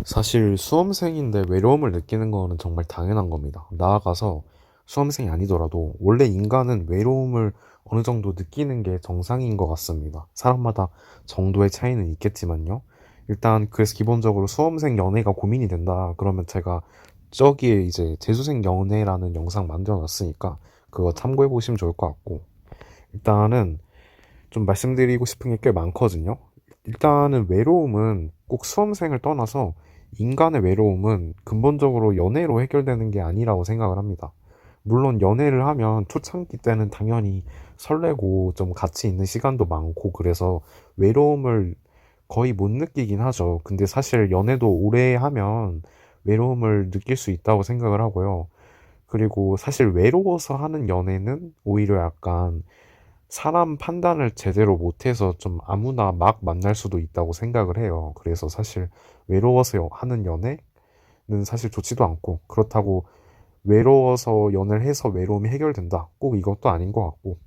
사실 수험생인데 외로움을 느끼는 거는 정말 당연한 겁니다. 나아가서 수험생이 아니더라도 원래 인간은 외로움을 어느 정도 느끼는 게 정상인 것 같습니다. 사람마다 정도의 차이는 있겠지만요. 일단 그래서 기본적으로 수험생 연애가 고민이 된다. 그러면 제가 저기에 이제 재수생 연애라는 영상 만들어 놨으니까 그거 참고해 보시면 좋을 것 같고, 일단은 좀 말씀드리고 싶은 게 꽤 많거든요. 일단은 외로움은 꼭 수험생을 떠나서 인간의 외로움은 근본적으로 연애로 해결되는 게 아니라고 생각을 합니다. 물론 연애를 하면 초창기 때는 당연히 설레고 좀 같이 있는 시간도 많고 그래서 외로움을 거의 못 느끼긴 하죠. 근데 사실 연애도 오래 하면 외로움을 느낄 수 있다고 생각을 하고요. 그리고 사실 외로워서 하는 연애는 오히려 약간 사람 판단을 제대로 못해서 좀 아무나 막 만날 수도 있다고 생각을 해요. 그래서 사실 외로워서 하는 연애는 사실 좋지도 않고, 그렇다고 외로워서 연애를 해서 외로움이 해결된다. 꼭 이것도 아닌 것 같고.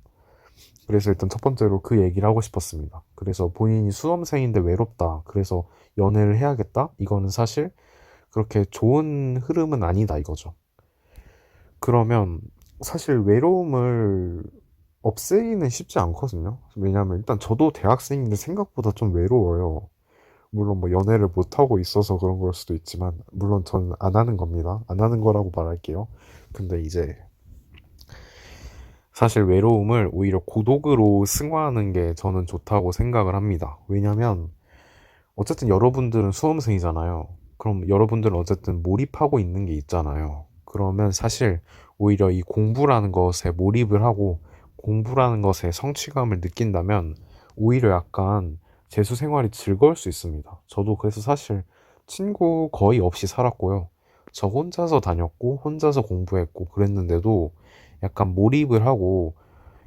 그래서 일단 첫 번째로 그 얘기를 하고 싶었습니다. 그래서 본인이 수험생인데 외롭다. 그래서 연애를 해야겠다. 이거는 사실 그렇게 좋은 흐름은 아니다 이거죠. 그러면 사실 외로움을 없애기는 쉽지 않거든요. 왜냐하면 일단 저도 대학생인데 생각보다 좀 외로워요. 물론 뭐 연애를 못하고 있어서 그런 걸 수도 있지만, 물론 저는 안 하는 겁니다. 안 하는 거라고 말할게요. 근데 이제 사실 외로움을 오히려 고독으로 승화하는 게 저는 좋다고 생각을 합니다. 왜냐면 어쨌든 여러분들은 수험생이잖아요. 그럼 여러분들은 어쨌든 몰입하고 있는 게 있잖아요. 그러면 사실 오히려 이 공부라는 것에 몰입을 하고 공부라는 것에 성취감을 느낀다면 오히려 약간 재수 생활이 즐거울 수 있습니다. 저도 그래서 사실 친구 거의 없이 살았고요. 저 혼자서 다녔고 혼자서 공부했고 그랬는데도 약간 몰입을 하고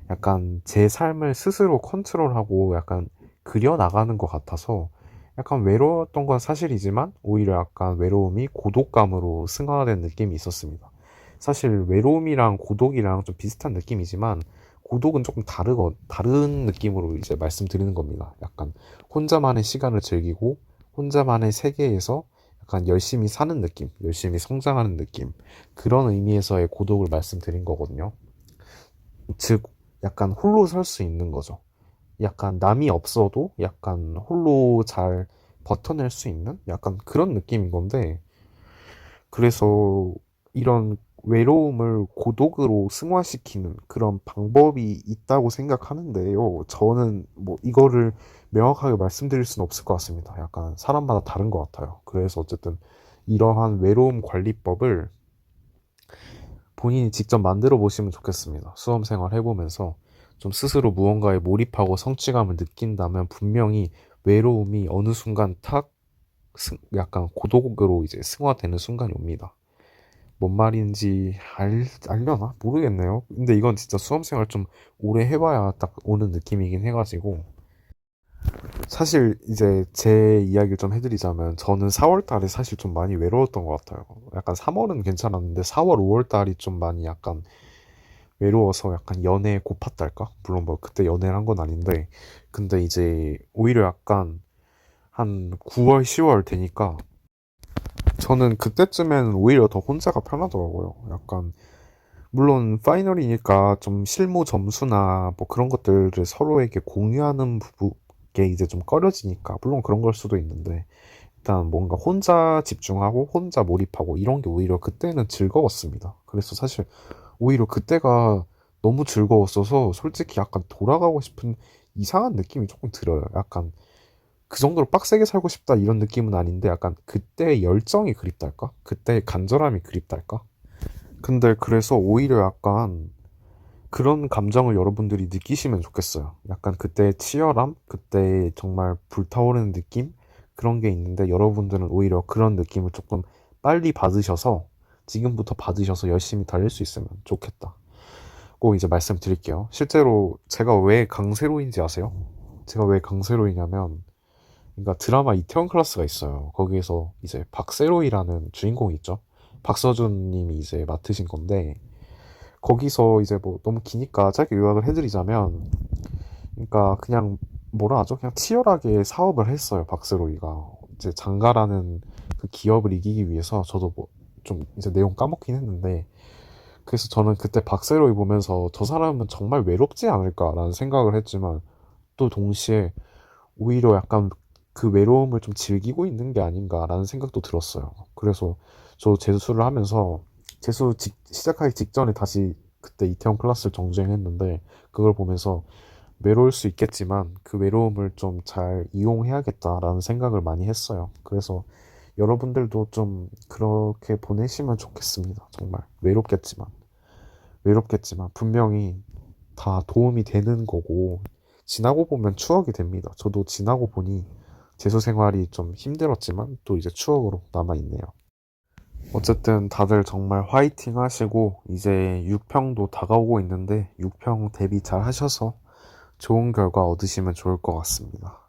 약간 제 삶을 스스로 컨트롤하고 약간 그려나가는 것 같아서 약간 외로웠던 건 사실이지만 오히려 약간 외로움이 고독감으로 승화된 느낌이 있었습니다. 사실 외로움이랑 고독이랑 좀 비슷한 느낌이지만 고독은 조금 다른 느낌으로 이제 말씀드리는 겁니다. 약간 혼자만의 시간을 즐기고 혼자만의 세계에서 약간 열심히 사는 느낌, 열심히 성장하는 느낌, 그런 의미에서의 고독을 말씀드린 거거든요. 즉, 약간 홀로 설 수 있는 거죠. 약간 남이 없어도 약간 홀로 잘 버텨낼 수 있는 약간 그런 느낌인 건데, 그래서 이런 외로움을 고독으로 승화시키는 그런 방법이 있다고 생각하는데요. 저는 뭐 이거를 명확하게 말씀드릴 수는 없을 것 같습니다. 약간 사람마다 다른 것 같아요. 그래서 어쨌든 이러한 외로움 관리법을 본인이 직접 만들어 보시면 좋겠습니다. 수험 생활 해보면서 좀 스스로 무언가에 몰입하고 성취감을 느낀다면 분명히 외로움이 어느 순간 약간 고독으로 이제 승화되는 순간이 옵니다. 뭔 말인지 알려나? 모르겠네요. 근데 이건 진짜 수험 생활 좀 오래 해봐야 딱 오는 느낌이긴 해가지고. 사실 이제 제 이야기를 좀 해드리자면 저는 4월 달에 사실 좀 많이 외로웠던 것 같아요. 약간 3월은 괜찮았는데 4월, 5월 달이 좀 많이 약간 외로워서 약간 연애에 고팠달까? 물론 뭐 그때 연애를 한 건 아닌데, 근데 이제 오히려 약간 한 9월, 10월 되니까 저는 그때쯤에는 오히려 더 혼자가 편하더라고요. 약간 물론 파이널이니까 좀 실무 점수나 뭐 그런 것들을 서로에게 공유하는 게 이제 좀 꺼려지니까 물론 그런 걸 수도 있는데, 일단 뭔가 혼자 집중하고 혼자 몰입하고 이런 게 오히려 그때는 즐거웠습니다. 그래서 사실 오히려 그때가 너무 즐거웠어서 솔직히 약간 돌아가고 싶은 이상한 느낌이 조금 들어요. 약간 그 정도로 빡세게 살고 싶다 이런 느낌은 아닌데 약간 그때의 열정이 그립달까? 그때의 간절함이 그립달까? 근데 그래서 오히려 약간 그런 감정을 여러분들이 느끼시면 좋겠어요. 약간 그때의 치열함, 그때의 정말 불타오르는 느낌? 그런 게 있는데 여러분들은 오히려 그런 느낌을 조금 빨리 받으셔서 지금부터 받으셔서 열심히 달릴 수 있으면 좋겠다. 꼭 이제 말씀드릴게요. 실제로 제가 왜 강세로인지 아세요? 제가 왜 강세로이냐면, 그러니까 드라마 이태원 클라스가 있어요. 거기에서 이제 박세로이라는 주인공이 있죠. 박서준 님이 이제 맡으신 건데, 거기서 이제 뭐 너무 기니까 짧게 요약을 해드리자면, 그러니까 그냥 뭐라 하죠? 그냥 치열하게 사업을 했어요. 박세로이가. 이제 장가라는 그 기업을 이기기 위해서 저도 뭐 좀 이제 내용 까먹긴 했는데 그래서 저는 그때 박세로이 보면서 저 사람은 정말 외롭지 않을까라는 생각을 했지만 또 동시에 오히려 약간 그 외로움을 좀 즐기고 있는 게 아닌가라는 생각도 들었어요. 그래서 저 재수를 하면서 시작하기 직전에 다시 그때 이태원 클래스를 정주행했는데 그걸 보면서 외로울 수 있겠지만 그 외로움을 좀 잘 이용해야겠다라는 생각을 많이 했어요. 그래서 여러분들도 좀 그렇게 보내시면 좋겠습니다. 정말 외롭겠지만 분명히 다 도움이 되는 거고 지나고 보면 추억이 됩니다. 저도 지나고 보니 재수 생활이 좀 힘들었지만 또 이제 추억으로 남아 있네요. 어쨌든 다들 정말 화이팅 하시고 이제 6평도 다가오고 있는데 6평 대비 잘 하셔서 좋은 결과 얻으시면 좋을 것 같습니다.